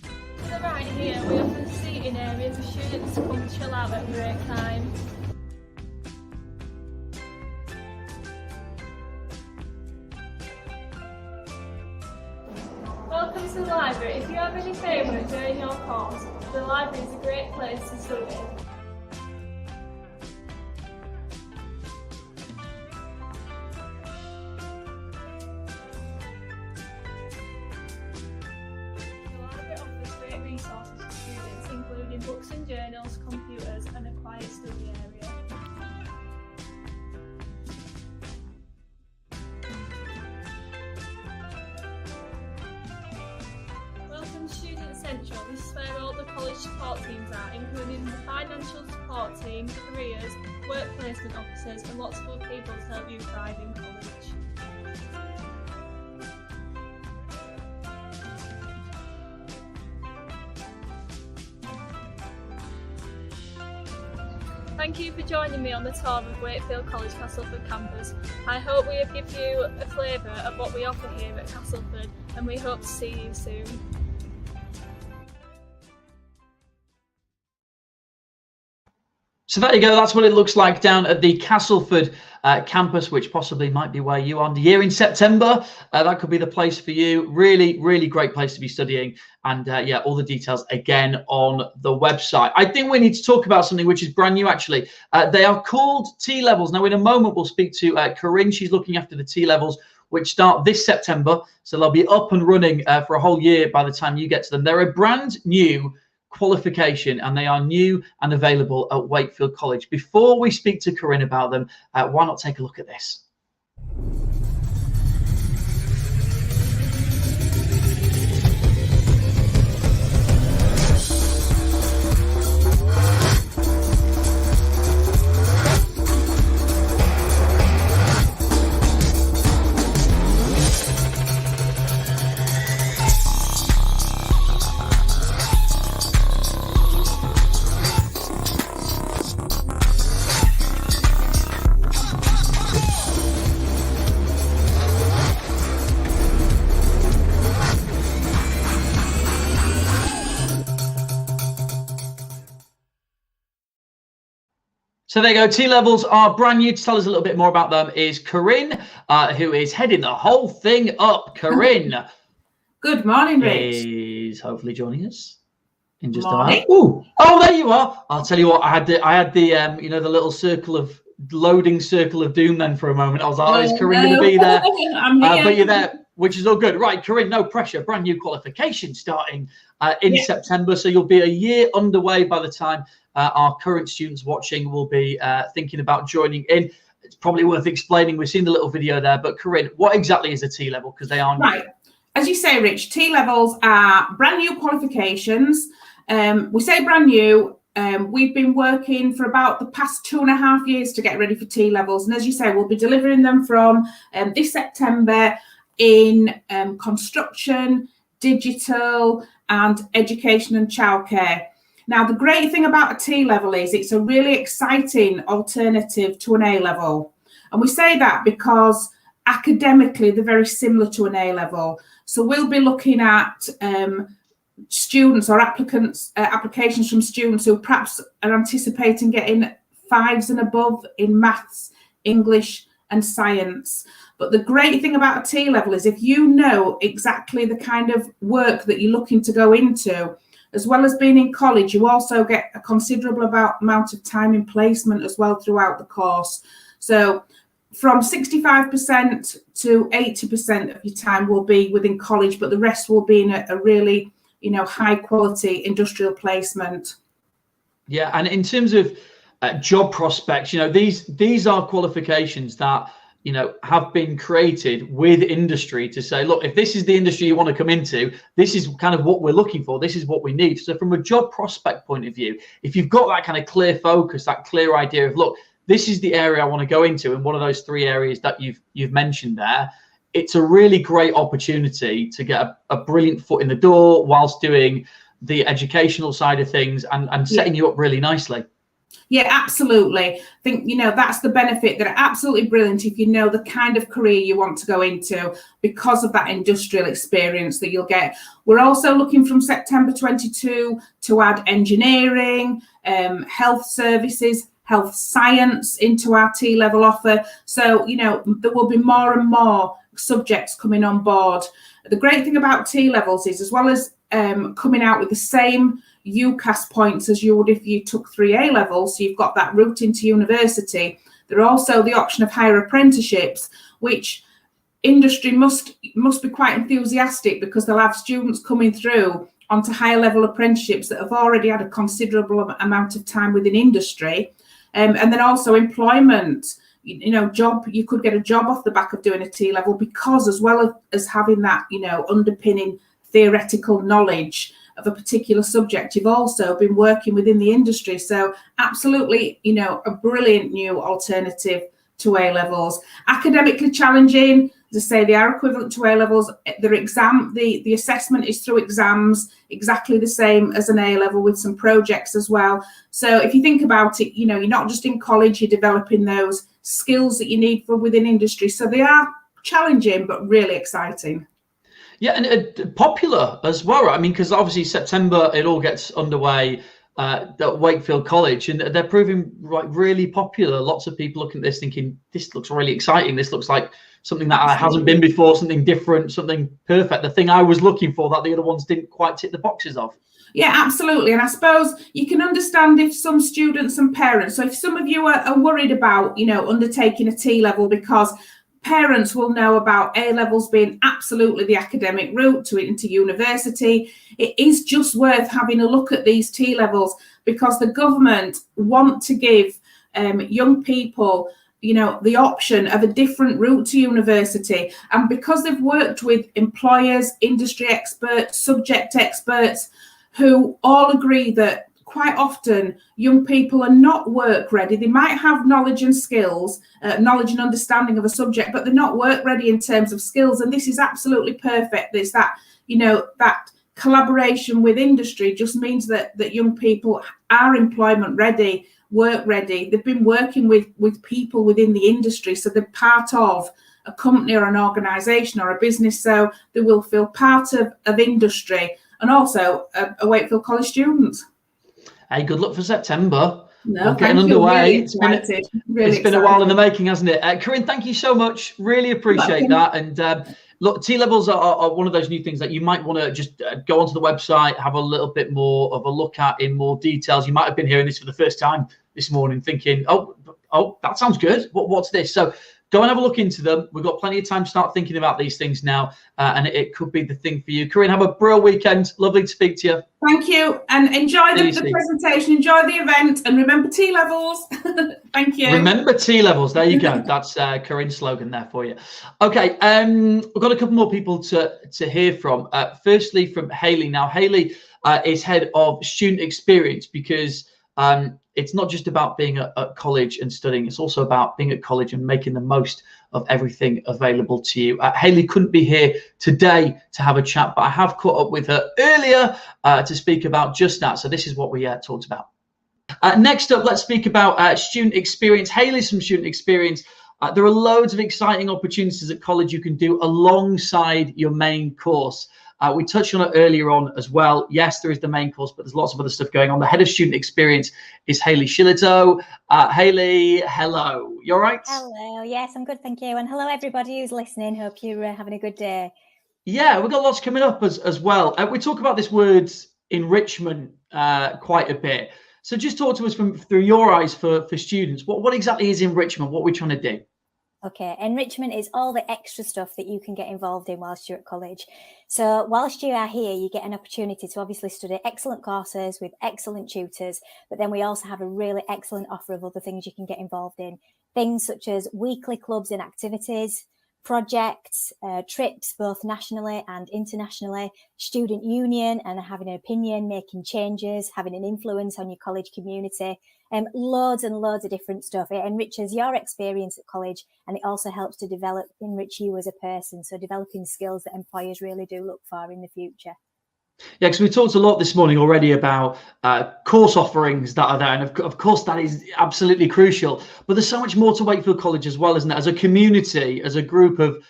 To the right here, we offer seating areas for students to come chill out at break time. Welcome to the library. If you have any favourite during your course, the library is a great place to study. The library offers great resources for students, including books and journals, computers, and a quiet study area. Student Central, this is where all the college support teams are, including the financial support team, careers, work placement officers and lots of other people to help you thrive in college. Thank you for joining me on the tour of Wakefield College Castleford campus. I hope we have given you a flavour of what we offer here at Castleford and we hope to see you soon. So there you go. That's what it looks like down at the Castleford campus, which possibly might be where you are here in September. That could be the place for you. Really, really great place to be studying. And yeah, all the details again on the website. I think we need to talk about something which is brand new, actually. They are called T-levels. Now, in a moment, we'll speak to Corinne. She's looking after the T-levels, which start this September. So they'll be up and running for a whole year by the time you get to them. They're a brand new qualification and they are new and available at Wakefield College. Before we speak to Corinne about them, why not take a look at this? So there you go. T-levels are brand new. To tell us a little bit more about them is Corinne, who is heading the whole thing up. Corinne. Good morning, Rich. Is hopefully joining us in just a moment. Oh, there you are. I'll tell you what. I had the you know, the little loading circle of doom then for a moment. I was like, oh, is Corinne going to be there? I'm here. But you're there. which is all good. Right, Corinne, no pressure. Brand new qualification starting in September. So you'll be a year underway by the time our current students watching will be thinking about joining in. It's probably worth explaining. We've seen the little video there, but Corinne, what exactly is a T-level? Because they are new. Right. As you say, Rich, T-levels are brand new qualifications. We say brand new. We've been working for about the past 2.5 years to get ready for T-levels. And as you say, we'll be delivering them from this September in construction, digital, and education and childcare. Now, the great thing about a T-level is it's a really exciting alternative to an A-level. And we say that because academically, they're very similar to an A-level. So we'll be looking at students or applications from students who perhaps are anticipating getting 5s and above in maths, English, and science. But the great thing about a T-level is if you know exactly the kind of work that you're looking to go into, as well as being in college, you also get a considerable amount of time in placement as well throughout the course. So from 65% to 80% of your time will be within college, but the rest will be in a really, high quality industrial placement. Yeah, and in terms of job prospects, these are qualifications that have been created with industry to say, look, if this is the industry you want to come into, this is kind of what we're looking for. This is what we need. So from a job prospect point of view, if you've got that kind of clear focus, that clear idea of, look, this is the area I want to go into, and one of those 3 areas that you've mentioned there, it's a really great opportunity to get a brilliant foot in the door whilst doing the educational side of things and setting you up really nicely. Yeah, absolutely. I think, that's the benefit. They're absolutely brilliant if you know the kind of career you want to go into because of that industrial experience that you'll get. We're also looking from September 22 to add engineering, health services, health science into our T-level offer. So, there will be more and more subjects coming on board. The great thing about T-levels is, as well as coming out with the same UCAS points as you would if you took 3 A-levels, so you've got that route into university, there are also the option of higher apprenticeships, which industry must be quite enthusiastic because they'll have students coming through onto higher level apprenticeships that have already had a considerable amount of time within industry. And then also employment, you could get a job off the back of doing a T-level because, as well as having that, underpinning theoretical knowledge of a particular subject, you've also been working within the industry. So absolutely, a brilliant new alternative to A-levels. Academically challenging, as I say, they are equivalent to A-levels. The assessment is through exams, exactly the same as an A-level with some projects as well. So if you think about it, you're not just in college, you're developing those skills that you need for within industry. So they are challenging, but really exciting. Yeah, and popular as well. I mean, because obviously September, it all gets underway at Wakefield College, and they're proving really popular. Lots of people looking at this thinking, this looks really exciting. This looks like something that hasn't been before, something different, something perfect. The thing I was looking for that the other ones didn't quite tick the boxes of. Yeah, absolutely. And I suppose you can understand if some students and parents, so if some of you are worried about, undertaking a T-level, because parents will know about A-levels being absolutely the academic route into university. It is just worth having a look at these T-levels because the government want to give young people, the option of a different route to university. And because they've worked with employers, industry experts, subject experts, who all agree that quite often young people are not work ready. They might have knowledge and skills, knowledge and understanding of a subject, but they're not work ready in terms of skills. And this is absolutely perfect. There's that, that collaboration with industry just means that young people are employment ready, work ready. They've been working with people within the industry. So they're part of a company or an organisation or a business. So they will feel part of industry and also a Wakefield College student. Hey, good luck for September. No, we're getting underway. It's been a while in the making, hasn't it? Corinne, thank you so much. Really appreciate that. And look, T-levels are one of those new things that you might want to just go onto the website, have a little bit more of a look at in more details. You might have been hearing this for the first time this morning thinking, oh, that sounds good. What's this? So go and have a look into them. We've got plenty of time to start thinking about these things now, and it could be the thing for you. Corinne, have a brilliant weekend. Lovely to speak to you. Thank you, and enjoy the presentation, enjoy the event, and remember T levels. Thank you. Remember T levels. There you go. That's Corinne's slogan there for you. Okay, we've got a couple more people to hear from. Firstly, from Hayley. Now, Hayley is head of student experience, because it's not just about being at college and studying. It's also about being at college and making the most of everything available to you. Hayley couldn't be here today to have a chat, but I have caught up with her earlier to speak about just that. So this is what we talked about. Next up, let's speak about student experience. Hayley's from student experience. There are loads of exciting opportunities at college you can do alongside your main course. We touched on it earlier on as well. Yes, there is the main course, but there's lots of other stuff going on. The head of student experience is Hayley Shillito. Hayley, hello. You all right? Hello. Yes, I'm good, thank you. And hello, everybody who's listening. Hope you're having a good day. Yeah, we've got lots coming up as well. We talk about this word enrichment quite a bit. So just talk to us through your eyes for students. What exactly is enrichment? What are we trying to do? Okay, enrichment is all the extra stuff that you can get involved in whilst you're at college. So whilst you are here, you get an opportunity to obviously study excellent courses with excellent tutors, but then we also have a really excellent offer of other things you can get involved in. Things such as weekly clubs and activities, projects, trips, both nationally and internationally, student union and having an opinion, making changes, having an influence on your college community, loads and loads of different stuff. It enriches your experience at college, and it also helps to enrich you as a person. So developing skills that employers really do look for in the future. Yeah, because we talked a lot this morning already about course offerings that are there. And of course, that is absolutely crucial. But there's so much more to Wakefield College as well, isn't it? As a community, as a group of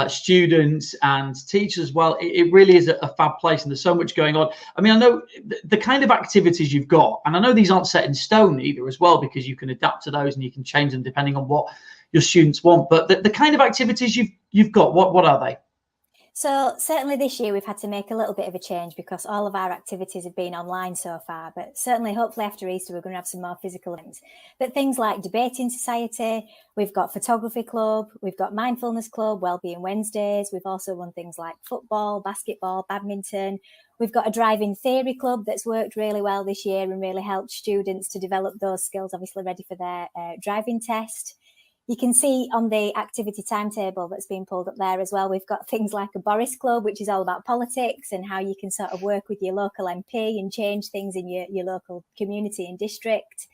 students and teachers as well, it really is a fab place, and there's so much going on. I mean, I know the kind of activities you've got, and I know these aren't set in stone either as well, because you can adapt to those and you can change them depending on what your students want. But the kind of activities you've got, what are they? So certainly this year we've had to make a little bit of a change because all of our activities have been online so far, but certainly hopefully after Easter we're going to have some more physical events. But things like debating society, we've got photography club, we've got mindfulness club, wellbeing Wednesdays, we've also run things like football, basketball, badminton. We've got a driving theory club that's worked really well this year and really helped students to develop those skills, obviously ready for their driving test. You can see on the activity timetable that's been pulled up there as well, we've got things like a Boris Club, which is all about politics and how you can sort of work with your local MP and change things in your local community and district.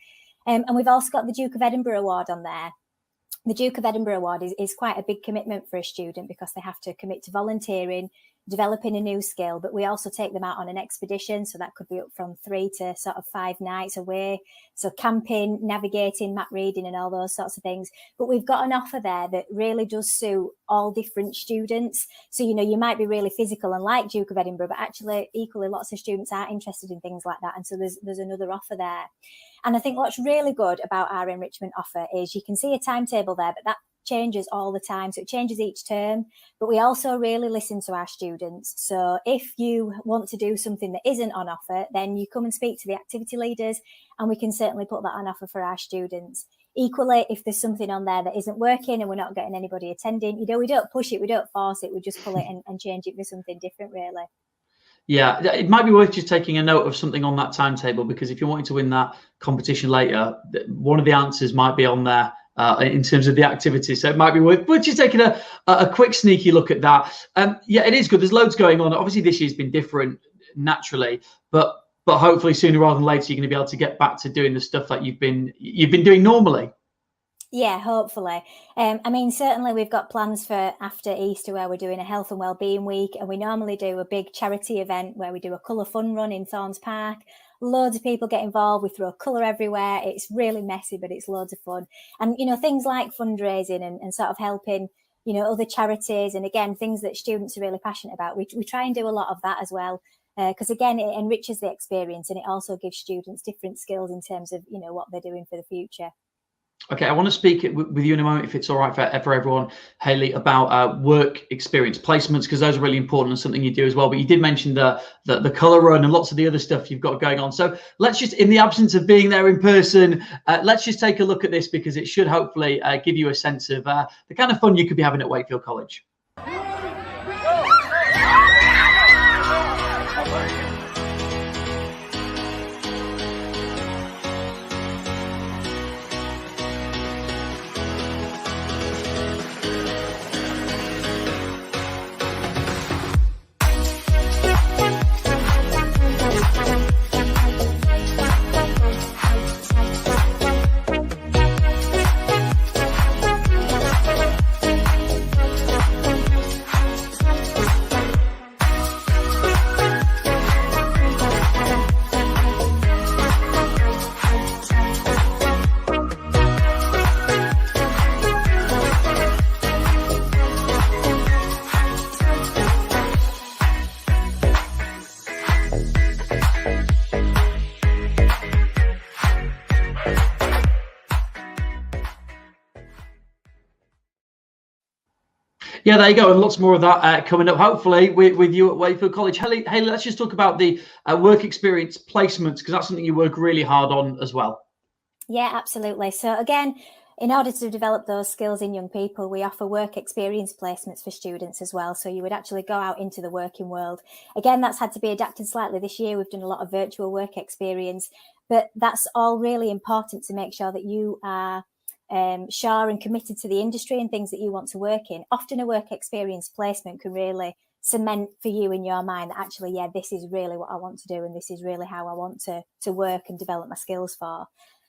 And we've also got the Duke of Edinburgh Award on there. The Duke of Edinburgh Award is quite a big commitment for a student because they have to commit to volunteering, developing a new skill, but we also take them out on an expedition. So that could be up from 3 to sort of 5 nights away. So camping, navigating, map reading and all those sorts of things. But we've got an offer there that really does suit all different students. So, you know, you might be really physical and like Duke of Edinburgh, but actually equally lots of students are interested in things like that. And so there's another offer there. And I think what's really good about our enrichment offer is you can see a timetable there, but that changes all the time. So it changes each term, but we also really listen to our students. So if you want to do something that isn't on offer, then you come and speak to the activity leaders and we can certainly put that on offer for our students. Equally, if there's something on there that isn't working and we're not getting anybody attending, you know, we don't push it, we don't force it, we just pull it and change it for something different, really. Yeah, it might be worth just taking a note of something on that timetable, because if you're wanting to win that competition later, one of the answers might be on there in terms of the activity. So it might be worth just taking a quick sneaky look at that. Yeah, it is good. There's loads going on. Obviously, this year's been different naturally, but hopefully sooner rather than later, you're going to be able to get back to doing the stuff that you've been doing normally. Yeah, hopefully. I mean, certainly we've got plans for after Easter where we're doing a health and wellbeing week, and we normally do a big charity event where we do a colour fun run in Thorns Park. Loads of people get involved. We throw colour everywhere. It's really messy, but it's loads of fun. And, you know, things like fundraising and sort of helping, you know, other charities. And again, things that students are really passionate about. We try and do a lot of that as well. Because again, it enriches the experience and it also gives students different skills in terms of, you know, what they're doing for the future. Okay, I want to speak with you in a moment, if it's all right for everyone, Hayley, about work experience placements, because those are really important and something you do as well. But you did mention the colour run and lots of the other stuff you've got going on. So let's just, in the absence of being there in person, let's just take a look at this, because it should hopefully give you a sense of the kind of fun you could be having at Wakefield College. Yeah, there you go, and lots more of that coming up, hopefully, with you at Wakefield College. Hayley, let's just talk about the work experience placements, because that's something you work really hard on as well. Yeah, absolutely. So again, in order to develop those skills in young people, we offer work experience placements for students as well. So you would actually go out into the working world. Again, that's had to be adapted slightly this year. We've done a lot of virtual work experience, but that's all really important to make sure that you are sure and committed to the industry and things that you want to work in. Often a work experience placement can really cement for you in your mind that actually, yeah, this is really what I want to do, and this is really how I want to work and develop my skills for.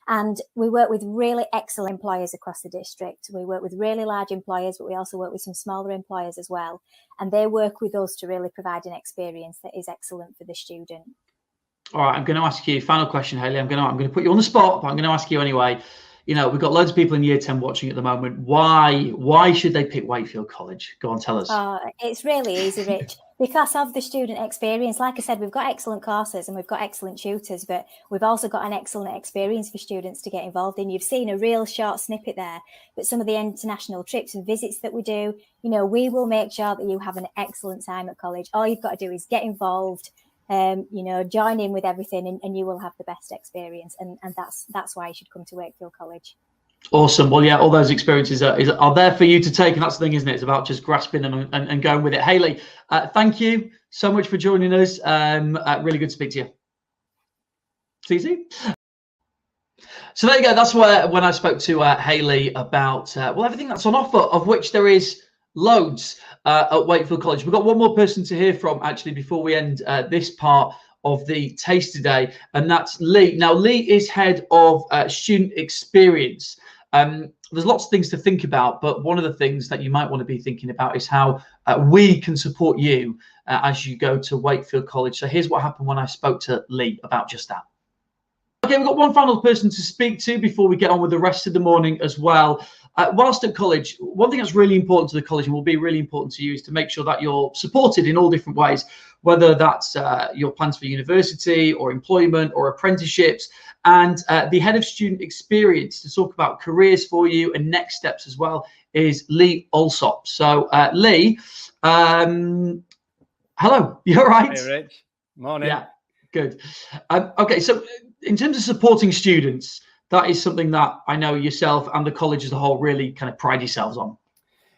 And we work with really excellent employers across the district. We work with really large employers, but we also work with some smaller employers as well. And they work with us to really provide an experience that is excellent for the student. All right, I'm going to ask you, final question, Hayley. I'm going to put you on the spot, but I'm going to ask you anyway. You know, we've got loads of people in year 10 watching at the moment. Why should they pick Wakefield College? Go on, tell us. It's really easy, Rich. Because of the student experience, like I said, we've got excellent courses and we've got excellent tutors, but we've also got an excellent experience for students to get involved in. You've seen a real short snippet there, but some of the international trips and visits that we do, you know, we will make sure that you have an excellent time at college. All you've got to do is get involved, you know, join in with everything, and you will have the best experience. And that's why you should come to Wakefield College. Awesome. Well, yeah, all those experiences are there for you to take, and that's the thing, isn't it? It's about just grasping and going with it. Hayley, thank you so much for joining us. Really good to speak to you. See you soon. So there you go. That's where when I spoke to Hayley about well, everything that's on offer, of which there is loads at Wakefield College. We've got one more person to hear from actually before we end this part of the taste today, and that's Leigh. Now, Leigh is head of student experience. There's lots of things to think about, but one of the things that you might want to be thinking about is how we can support you as you go to Wakefield College. So here's what happened when I spoke to Leigh about just that. Okay, we've got one final person to speak to before we get on with the rest of the morning as well. Whilst at college, one thing that's really important to the college and will be really important to you is to make sure that you're supported in all different ways, whether that's your plans for university or employment or apprenticeships. And the head of student experience to talk about careers for you and next steps as well is Leigh Allsopp. So Leigh, hello, you all right? Hey, Rich. Morning. Yeah, good. Okay, so in terms of supporting students, that is something that I know yourself and the college as a whole really kind of pride yourselves on.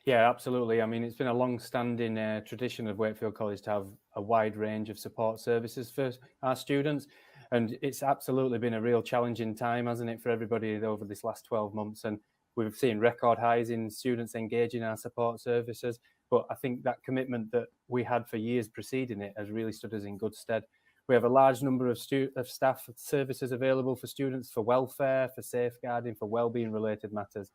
Yeah, absolutely. I mean, it's been a long-standing tradition of Wakefield College to have a wide range of support services for our students. And it's absolutely been a real challenging time, hasn't it, for everybody over this last 12 months. And we've seen record highs in students engaging our support services. But I think that commitment that we had for years preceding it has really stood us in good stead. We have a large number of staff services available for students, for welfare, for safeguarding, for wellbeing related matters.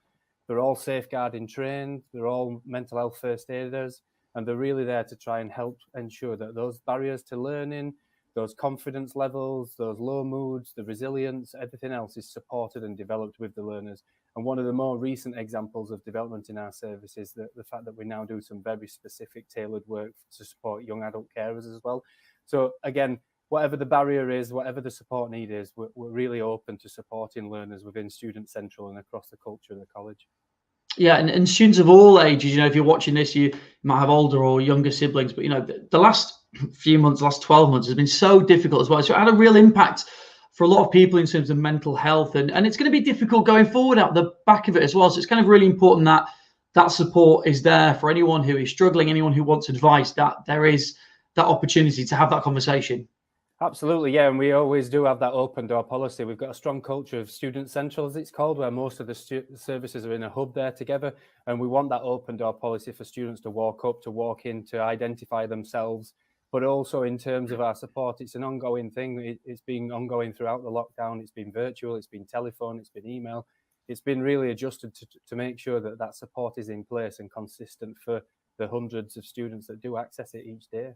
They're all safeguarding trained, they're all mental health first aiders, and they're really there to try and help ensure that those barriers to learning, those confidence levels, those low moods, the resilience, everything else is supported and developed with the learners. And one of the more recent examples of development in our service is the fact that we now do some very specific tailored work to support young adult carers as well. So again, whatever the barrier is, whatever the support need is, we're really open to supporting learners within Student Central and across the culture of the college. Yeah, and students of all ages, if you're watching this, you might have older or younger siblings, but the last few months, last 12 months has been so difficult as well. So it had a real impact for a lot of people in terms of mental health, and it's going to be difficult going forward out the back of it as well. So it's kind of really important that that support is there for anyone who is struggling, anyone who wants advice, that there is that opportunity to have that conversation. Absolutely, yeah, and we always do have that open door policy. We've got a strong culture of Student Central, as it's called, where most of the services are in a hub there together, and we want that open door policy for students to walk up, to walk in, to identify themselves, but also in terms of our support, it's an ongoing thing. It's been ongoing throughout the lockdown. It's been virtual, it's been telephone, it's been email. It's been really adjusted to make sure that that support is in place and consistent for the hundreds of students that do access it each day.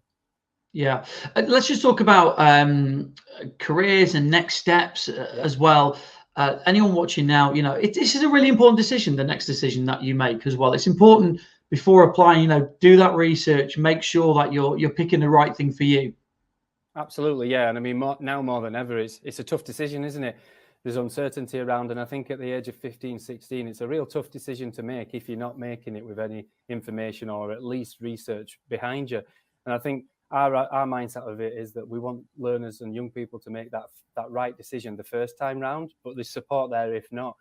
Yeah, let's just talk about careers and next steps as well. Anyone watching now, this is a really important decision, the next decision that you make as well. It's important before applying, do that research, make sure that you're picking the right thing for you. Absolutely, yeah. And I mean, now more than ever, it's a tough decision, isn't it? There's uncertainty around, and I think at the age of 15, 16, it's a real tough decision to make if you're not making it with any information or at least research behind you. And I think our mindset of it is that we want learners and young people to make that right decision the first time round, but there's support there if not.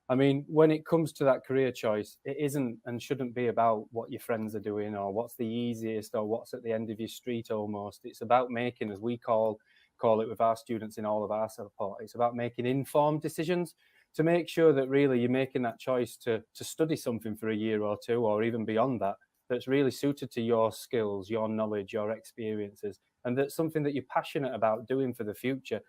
I mean, when it comes to that career choice, it isn't and shouldn't be about what your friends are doing or what's the easiest or what's at the end of your street almost. It's about making, as we call it with our students in all of our support, it's about making informed decisions to make sure that really you're making that choice to study something for a year or two or even beyond that, that's really suited to your skills, your knowledge, your experiences, and that's something that you're passionate about doing for the future.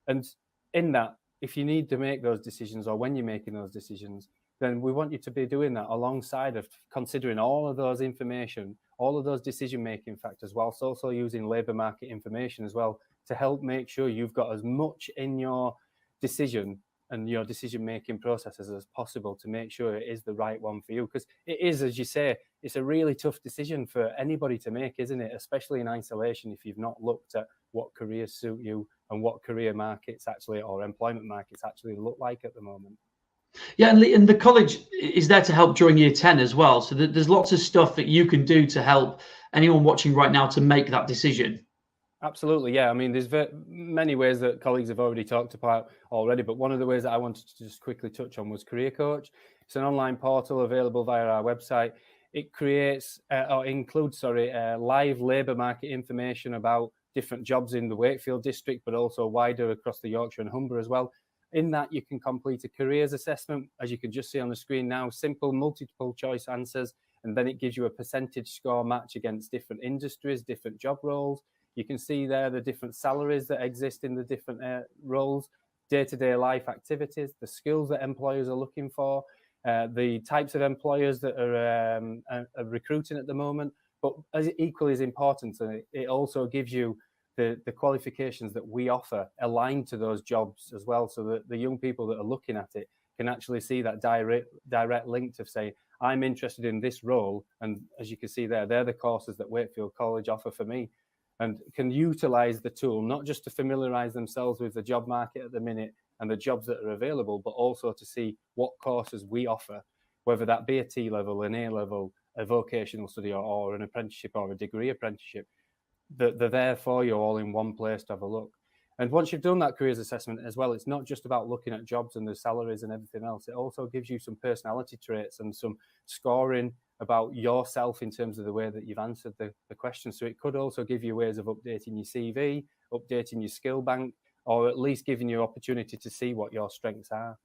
And in that, if you need to make those decisions or when you're making those decisions, then we want you to be doing that alongside of considering all of those information, all of those decision-making factors, whilst also using labour market information as well to help make sure you've got as much in your decision and your decision-making processes as possible to make sure it is the right one for you. Because it is, as you say, it's a really tough decision for anybody to make, isn't it? Especially in isolation, if you've not looked at what careers suit you and what career markets actually, or employment markets actually look like at the moment. Yeah, and the college is there to help during year 10 as well. So there's lots of stuff that you can do to help anyone watching right now to make that decision. Absolutely, yeah. I mean, there's many ways that colleagues have already talked about already, but one of the ways that I wanted to just quickly touch on was Career Coach. It's an online portal available via our website. It creates or includes, live labour market information about different jobs in the Wakefield district, but also wider across the Yorkshire and Humber as well. In that, you can complete a careers assessment, as you can just see on the screen now, simple multiple choice answers, and then it gives you a percentage score match against different industries, different job roles. You can see there the different salaries that exist in the different roles, day-to-day life activities, the skills that employers are looking for, the types of employers that are recruiting at the moment. But as equally as important, it also gives you the qualifications that we offer aligned to those jobs as well, so that the young people that are looking at it can actually see that direct link to say, I'm interested in this role. And as you can see there, they're the courses that Wakefield College offer for me, and can utilise the tool, not just to familiarise themselves with the job market at the minute and the jobs that are available, but also to see what courses we offer, whether that be a T-level, an A-level, a vocational study, or an apprenticeship or a degree apprenticeship. They're there for you all in one place to have a look. And once you've done that careers assessment as well, it's not just about looking at jobs and the salaries and everything else. It also gives you some personality traits and some scoring about yourself in terms of the way that you've answered the question. So it could also give you ways of updating your CV, updating your skill bank, or at least giving you opportunity to see what your strengths are.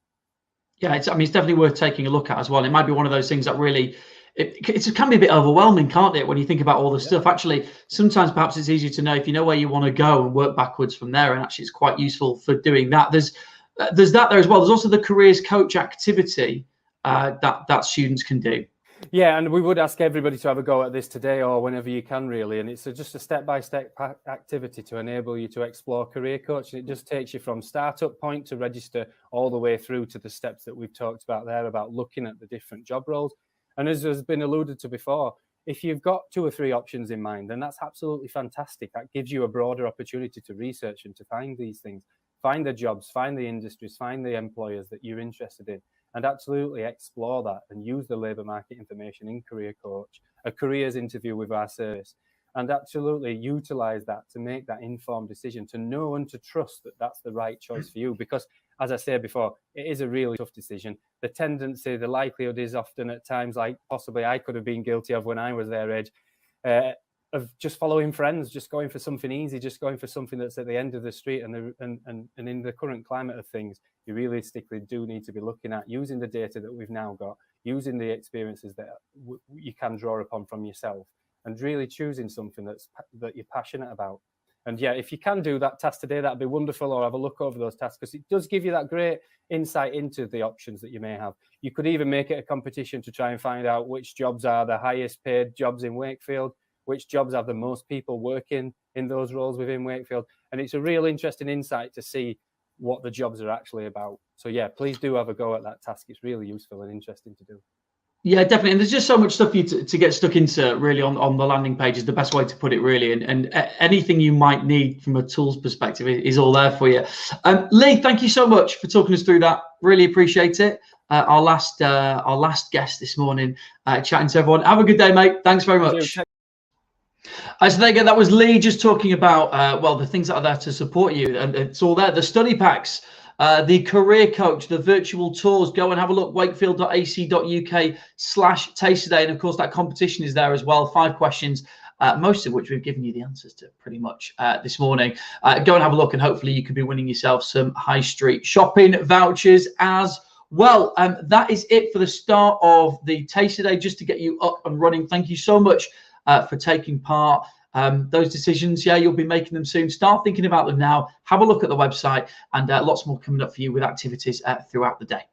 Yeah, it's definitely worth taking a look at as well. It might be one of those things that really, it can be a bit overwhelming, can't it, when you think about all the stuff. Actually, sometimes perhaps it's easier to know if you know where you want to go and work backwards from there, and actually it's quite useful for doing that. There's that there as well. There's also the careers coach activity that students can do. Yeah, and we would ask everybody to have a go at this today or whenever you can, really. And it's just a step-by-step activity to enable you to explore Career Coach. And it just takes you from startup point to register all the way through to the steps that we've talked about there, about looking at the different job roles. And as has been alluded to before, If you've got 2 or 3 options in mind, then that's absolutely fantastic. That gives you a broader opportunity to research and to find these things, find the jobs, find the industries, find the employers that you're interested in, and absolutely explore that and use the labour market information in Career Coach, a careers interview with our service, and absolutely utilise that to make that informed decision, to know and to trust that that's the right choice for you. Because, as I said before, it is a really tough decision. The tendency, the likelihood is often at times, like possibly I could have been guilty of when I was their age, of just following friends, just going for something easy, just going for something that's at the end of the street. And in the current climate of things, you realistically do need to be looking at using the data that we've now got, using the experiences that you can draw upon from yourself, and really choosing something that you're passionate about. And yeah, if you can do that task today, that'd be wonderful, or have a look over those tasks, because it does give you that great insight into the options that you may have. You could even make it a competition to try and find out which jobs are the highest paid jobs in Wakefield, which jobs have the most people working in those roles within Wakefield. And it's a real interesting insight to see what the jobs are actually about. So yeah, please do have a go at that task. It's really useful and interesting to do. Yeah, definitely. And there's just so much stuff for you to get stuck into, really, on the landing page is the best way to put it, really. And anything you might need from a tools perspective is all there for you. Leigh, thank you so much for talking us through that. Really appreciate it. Our last guest this morning, chatting to everyone. Have a good day, mate. Thanks very much. So there you go. That was Leigh just talking about, well, the things that are there to support you. And it's all there. The study packs, the career coach, the virtual tours. Go and have a look, wakefield.ac.uk/taste today. And of course, that competition is there as well. 5 questions, most of which we've given you the answers to pretty much this morning. Go and have a look, and hopefully you could be winning yourself some high street shopping vouchers as well. That is it for the start of the taste today, just to get you up and running. Thank you so much for taking part. Those decisions, yeah, you'll be making them soon. Start thinking about them now. Have a look at the website, and lots more coming up for you with activities throughout the day.